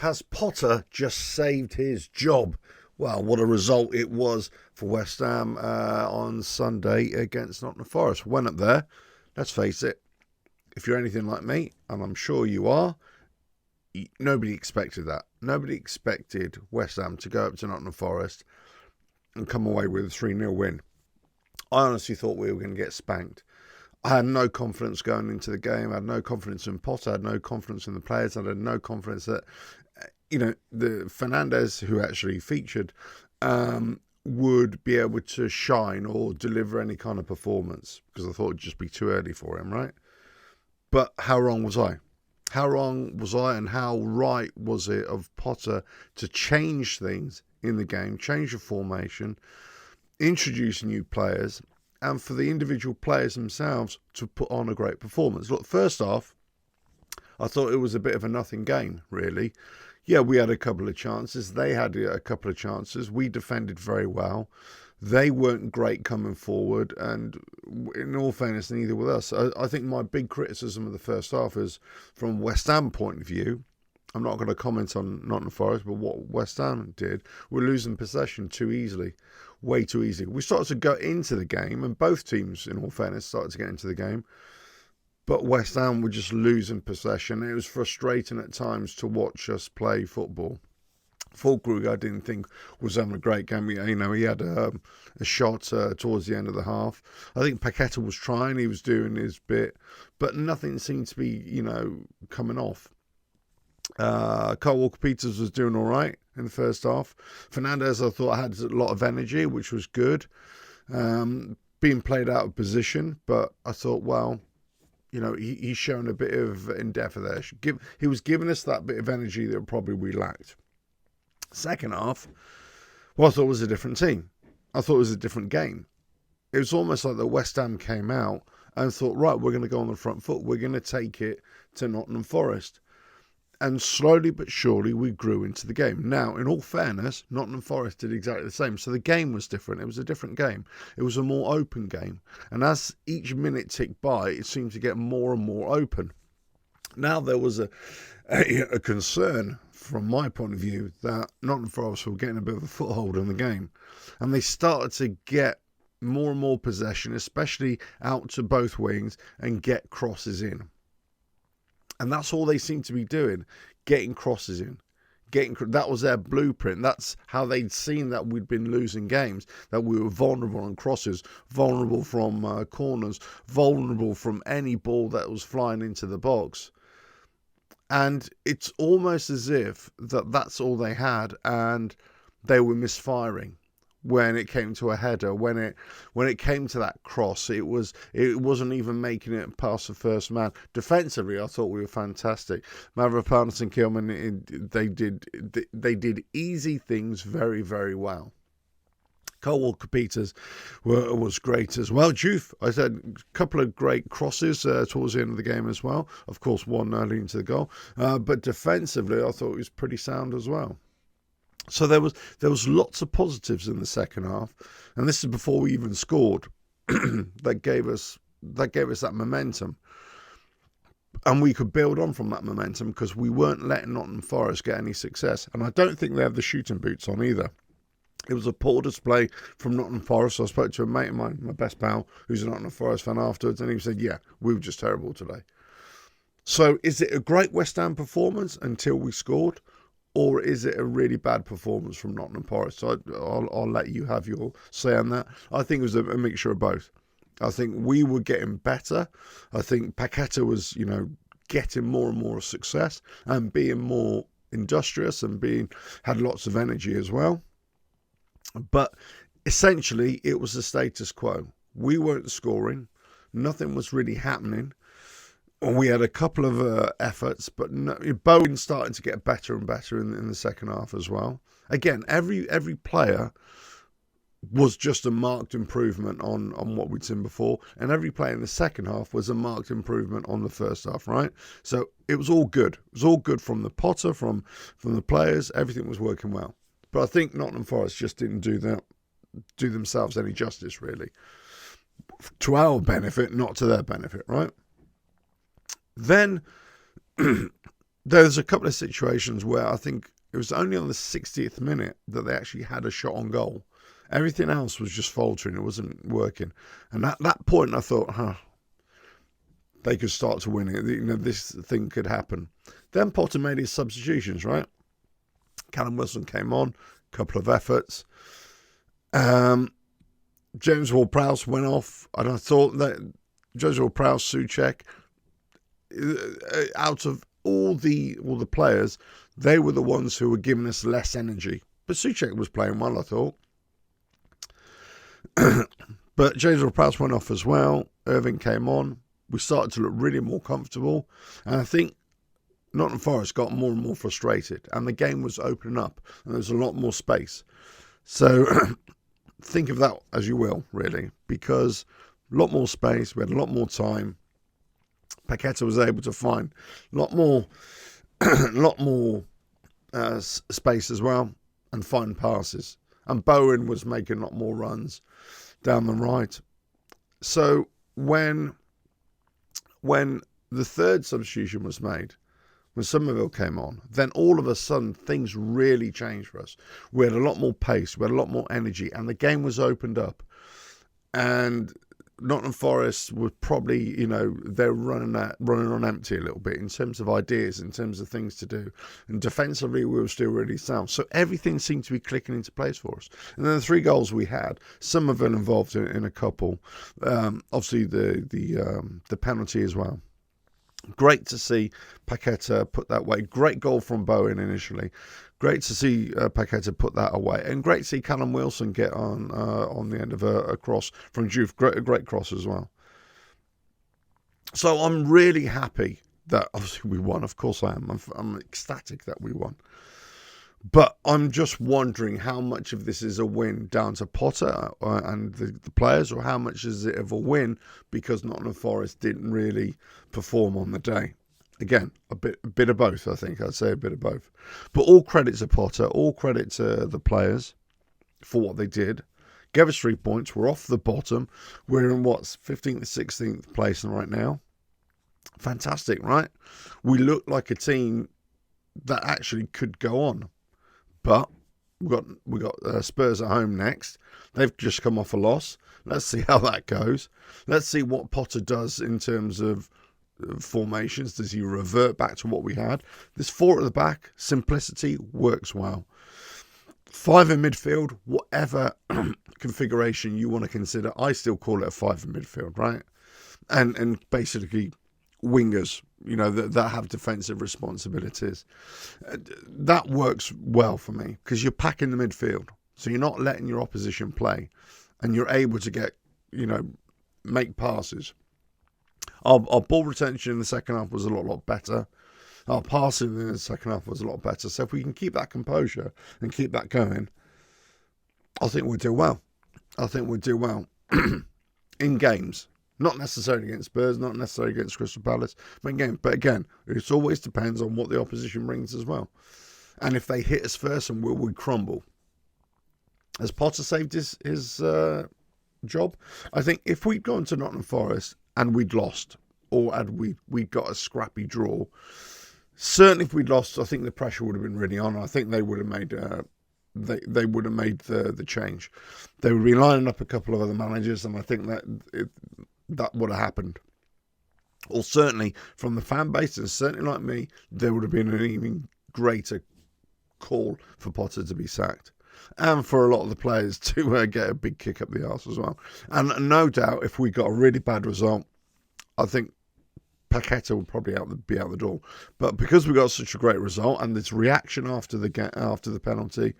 Has Potter just saved his job? Well, what a result it was for West Ham on Sunday against Nottingham Forest. Went up there, let's face it, if you're anything like me, and I'm sure you are, nobody expected that. Nobody expected West Ham to go up to Nottingham Forest and come away with a 3-0 win. I honestly thought we were going to get spanked. I had no confidence going into the game. I had no confidence in Potter. I had no confidence in the players. I had no confidence that, the Fernandez, who actually featured, would be able to shine or deliver any kind of performance, because I thought it'd just be too early for him, right? But how wrong was I? How wrong was I, and how right was it of Potter to change things in the game, change the formation, introduce new players, and for the individual players themselves to put on a great performance? Look, first off, I thought it was a bit of a nothing game, really. Yeah, we had a couple of chances. They had a couple of chances. We defended very well. They weren't great coming forward, and in all fairness, neither with us. I think my big criticism of the first half is, from West Ham point of view, I'm not going to comment on Nottingham Forest, but what West Ham did, we're losing possession too easily, way too easily. We started to go into the game, and both teams, in all fairness, started to get into the game, but West Ham were just losing possession. It was frustrating at times to watch us play football. Fulkrug, I didn't think was having a great game. He had a shot towards the end of the half. I think Paqueta was trying, he was doing his bit, but nothing seemed to be, coming off. Kyle Walker-Peters was doing all right in the first half. Fernandez, I thought, had a lot of energy, which was good. Being played out of position, but I thought, well, he's shown a bit of endeavour there. He was giving us that bit of energy that probably we lacked. Second half, I thought it was a different team. I thought it was a different game. It was almost like the West Ham came out and thought, right, we're going to go on the front foot. We're going to take it to Nottingham Forest. And slowly but surely, we grew into the game. Now, in all fairness, Nottingham Forest did exactly the same. So the game was different. It was a different game. It was a more open game. And as each minute ticked by, it seemed to get more and more open. Now, there was a concern, from my point of view, that Nottingham Forest were getting a bit of a foothold in the game. And they started to get more and more possession, especially out to both wings, and get crosses in. And that's all they seemed to be doing, getting crosses in. That was their blueprint. That's how they'd seen that we'd been losing games, that we were vulnerable on crosses, vulnerable from corners, vulnerable from any ball that was flying into the box. And it's almost as if that's all they had, and they were misfiring when it came to a header. When it came to that cross, it wasn't even making it past the first man. Defensively, I thought we were fantastic. Mavropanos and Kilman, they did easy things very, very well. Kyle Walker-Peters was great as well. Juve, I said, a couple of great crosses towards the end of the game as well. Of course, one early into the goal. But defensively, I thought it was pretty sound as well. So there was lots of positives in the second half, and this is before we even scored. that gave us that momentum, and we could build on from that momentum because we weren't letting Nottingham Forest get any success. And I don't think they have the shooting boots on either. It was a poor display from Nottingham Forest. I spoke to a mate of mine, my best pal, who's a Nottingham Forest fan afterwards, and he said, yeah, we were just terrible today. So is it a great West Ham performance until we scored, or is it a really bad performance from Nottingham Forest? So I'll let you have your say on that. I think it was a mixture of both. I think we were getting better. I think Paqueta was, getting more and more success and being more industrious and had lots of energy as well. But essentially, it was the status quo. We weren't scoring. Nothing was really happening. We had a couple of efforts, but Bowen started to get better and better in the second half as well. Again, every player was just a marked improvement on what we'd seen before, and every player in the second half was a marked improvement on the first half, right? So it was all good. It was all good from the Potter, from the players. Everything was working well. But I think Nottingham Forest just didn't do themselves any justice, really. To our benefit, not to their benefit, right? Then there's a couple of situations where I think it was only on the 60th minute that they actually had a shot on goal. Everything else was just faltering. It wasn't working. And at that point, I thought, they could start to win it. This thing could happen. Then Potter made his substitutions, right? Callum Wilson came on, a couple of efforts. James Ward-Prowse went off, and I thought that James Ward-Prowse, Souček, out of all the players, they were the ones who were giving us less energy. But Souček was playing well, I thought. But James Ward-Prowse went off as well. Irving came on. We started to look really more comfortable. And I think Nottingham Forest got more and more frustrated. And the game was opening up. And there was a lot more space. So think of that as you will, really. Because a lot more space. We had a lot more time. Paqueta was able to find a lot more space as well. And find passes. And Bowen was making a lot more runs down the right. So when the third substitution was made, when Somerville came on, then all of a sudden things really changed for us. We had a lot more pace, we had a lot more energy, and the game was opened up. And Nottingham Forest were probably, they're running on empty a little bit in terms of ideas, in terms of things to do. And defensively, we were still really sound. So everything seemed to be clicking into place for us. And then the 3 goals we had, some of them involved in a couple. Obviously, the penalty as well. Great to see Paqueta put that away. Great goal from Bowen initially. Great to see Paqueta put that away. And great to see Callum Wilson get on the end of a cross from Juve. Great cross as well. So I'm really happy that obviously we won. Of course I am. I'm ecstatic that we won. But I'm just wondering how much of this is a win down to Potter and the players, or how much is it of a win because Nottingham Forest didn't really perform on the day. Again, a bit of both, I think. I'd say a bit of both. But all credit to Potter, all credit to the players for what they did. Gave us 3 points. We're off the bottom. We're in 15th, 16th place right now. Fantastic, right? We look like a team that actually could go on. But we got Spurs at home next. They've just come off a loss. Let's see how that goes. Let's see what Potter does in terms of formations. Does he revert back to what we had? This 4 at the back, simplicity, works well. 5 in midfield, whatever configuration you want to consider. I still call it a 5 in midfield, right? And basically wingers, that have defensive responsibilities. That works well for me because you're packing the midfield. So you're not letting your opposition play and you're able to get, make passes. Our ball retention in the second half was a lot better. Our passing in the second half was a lot better. So if we can keep that composure and keep that going, I think we'll do well. In games. Not necessarily against Spurs, not necessarily against Crystal Palace, but again, it always depends on what the opposition brings as well. And if they hit us first, and will we crumble? Has Potter saved his job? I think if we'd gone to Nottingham Forest and we'd lost, or had we'd got a scrappy draw, certainly if we'd lost, I think the pressure would have been really on. I think they would have made they would have made the change. They would be lining up a couple of other managers, and I think that would have happened. Or certainly from the fan base, and certainly like me, there would have been an even greater call for Potter to be sacked. And for a lot of the players to get a big kick up the arse as well. And no doubt, if we got a really bad result, I think Paqueta would probably be out the door. But because we got such a great result, and this reaction after the penalty,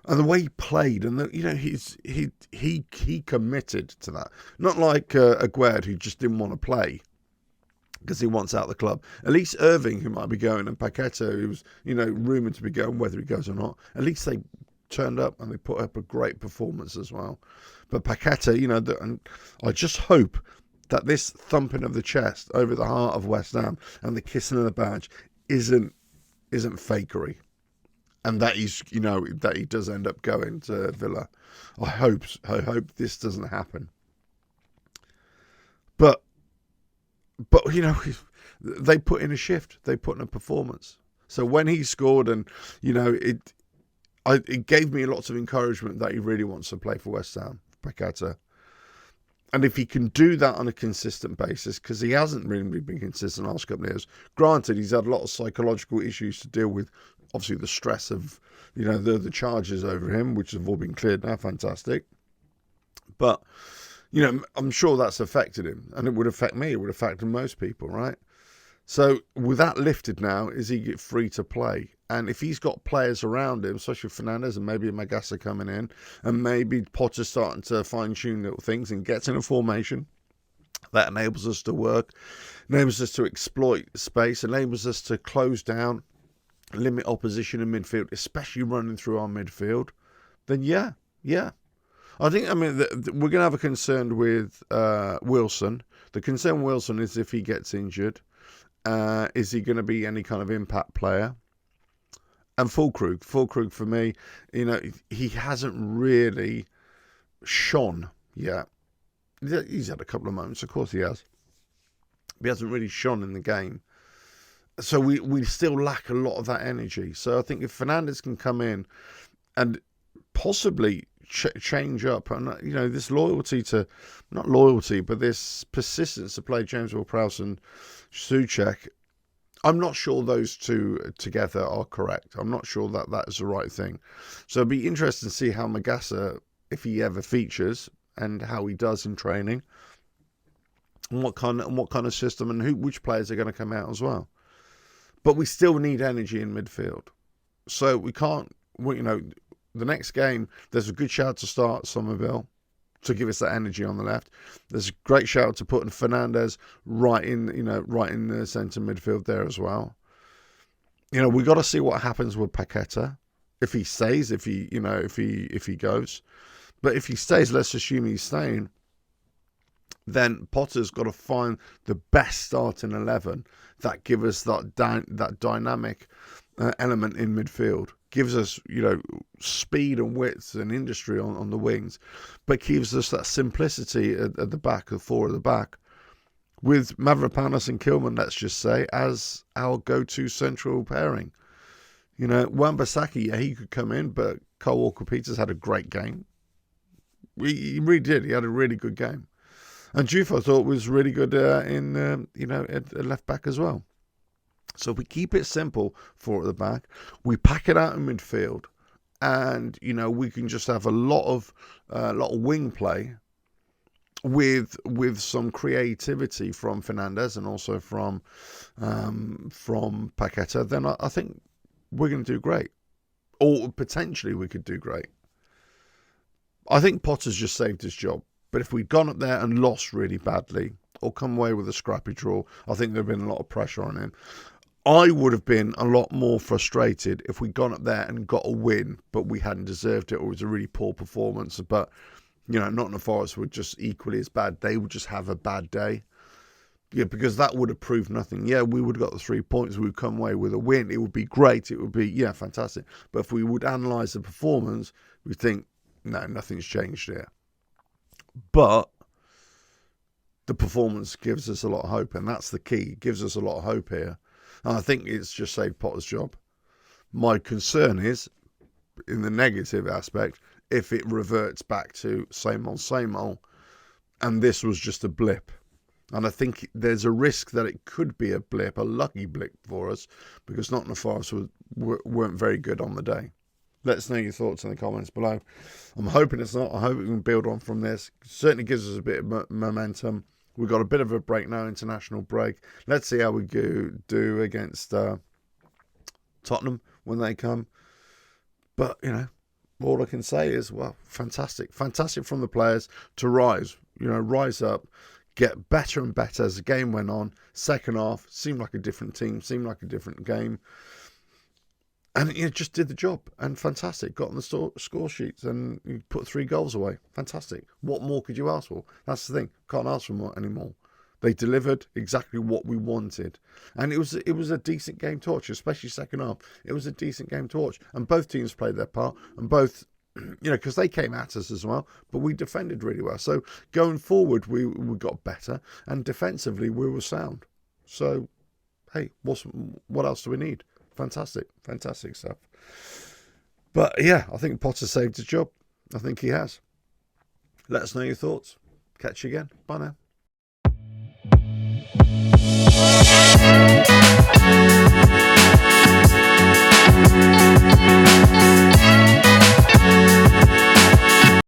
and the way he played, and he committed to that. Not like Aguerd, who just didn't want to play because he wants out of the club. At least Irving, who might be going, and Paqueta, who was rumoured to be going, whether he goes or not. At least they turned up and they put up a great performance as well. But Paqueta, and I just hope that this thumping of the chest over the heart of West Ham and the kissing of the badge isn't fakery. And that that he does end up going to Villa. I hope this doesn't happen. But they put in a shift. They put in a performance. So when he scored, and it gave me lots of encouragement that he really wants to play for West Ham, Paqueta. And if he can do that on a consistent basis, because he hasn't really been consistent the last couple of years. Granted, he's had a lot of psychological issues to deal with. Obviously, the stress of, the charges over him, which have all been cleared now. Fantastic. But, I'm sure that's affected him. And it would affect me. It would affect most people, right? So with that lifted now, is he free to play? And if he's got players around him, especially Fernandes and maybe Magassa coming in, and maybe Potter's starting to fine-tune little things and gets in a formation that enables us to work, enables us to exploit space, enables us to close down, limit opposition in midfield, especially running through our midfield, then yeah. We're going to have a concern with Wilson. The concern with Wilson is if he gets injured. Is he going to be any kind of impact player? And Fulkrug for me, he hasn't really shone yet. He's had a couple of moments, of course he has. But he hasn't really shone in the game. So we still lack a lot of that energy. So I think if Fernandes can come in and possibly change up, and this loyalty to, not loyalty, but this persistence to play James Ward-Prowse and Souček, I'm not sure those two together are correct. I'm not sure that is the right thing. So it'd be interesting to see how Magassa, if he ever features, and how he does in training, and what kind of system, and which players are going to come out as well. But we still need energy in midfield. So we can't, the next game, there's a good shout to start Somerville to give us that energy on the left. There's a great shout to put in Fernandes right in the centre midfield there as well. We got to see what happens with Paqueta. If he stays, if he goes. But if he stays, let's assume he's staying, then Potter's got to find the best starting 11 that give us that dynamic element in midfield. Gives us, speed and width and industry on the wings, but gives us that simplicity at the back, the four at the back, with Mavropanos and Kilman, let's just say, as our go-to central pairing. Wan-Bissaka, he could come in, but Kyle Walker-Peters had a great game. He really did. He had a really good game. And Juve, I thought, was really good at left back as well. So if we keep it simple, four at the back, we pack it out in midfield, and we can just have a lot of wing play with some creativity from Fernandes and also from Paqueta. Then I think we're going to do great, or potentially we could do great. I think Potter's just saved his job. But if we'd gone up there and lost really badly, or come away with a scrappy draw, I think there'd been a lot of pressure on him. I would have been a lot more frustrated if we'd gone up there and got a win, but we hadn't deserved it, or it was a really poor performance. But, Nottingham Forest were just equally as bad. They would just have a bad day. Yeah, because that would have proved nothing. Yeah, we would have got the 3 points. We would come away with a win. It would be great. It would be, fantastic. But if we would analyse the performance, we'd think, no, nothing's changed here. But the performance gives us a lot of hope, and that's the key. It gives us a lot of hope here. And I think it's just saved Potter's job. My concern is, in the negative aspect, if it reverts back to same old, and this was just a blip. And I think there's a risk that it could be a blip, a lucky blip for us, because Nottingham Forest weren't very good on the day. Let us know your thoughts in the comments below. I'm hoping it's not. I hope we can build on from this. It certainly gives us a bit of momentum. We've got a bit of a break now, international break. Let's see how we do against Tottenham when they come. But, all I can say is, well, fantastic. Fantastic from the players to rise up, get better and better as the game went on. Second half, seemed like a different team, seemed like a different game. And it just did the job, and fantastic. Got on the score sheets and you put 3 goals away. Fantastic. What more could you ask for? That's the thing. Can't ask for more anymore. They delivered exactly what we wanted, and it was a decent game to watch, especially second half. It was a decent game to watch, and both teams played their part, and both, because they came at us as well, but we defended really well. So going forward, we got better, and defensively we were sound. So hey, what else do we need? Fantastic stuff. But yeah, I think Potter saved his job. I think he has. Let us know your thoughts. Catch you again. Bye now.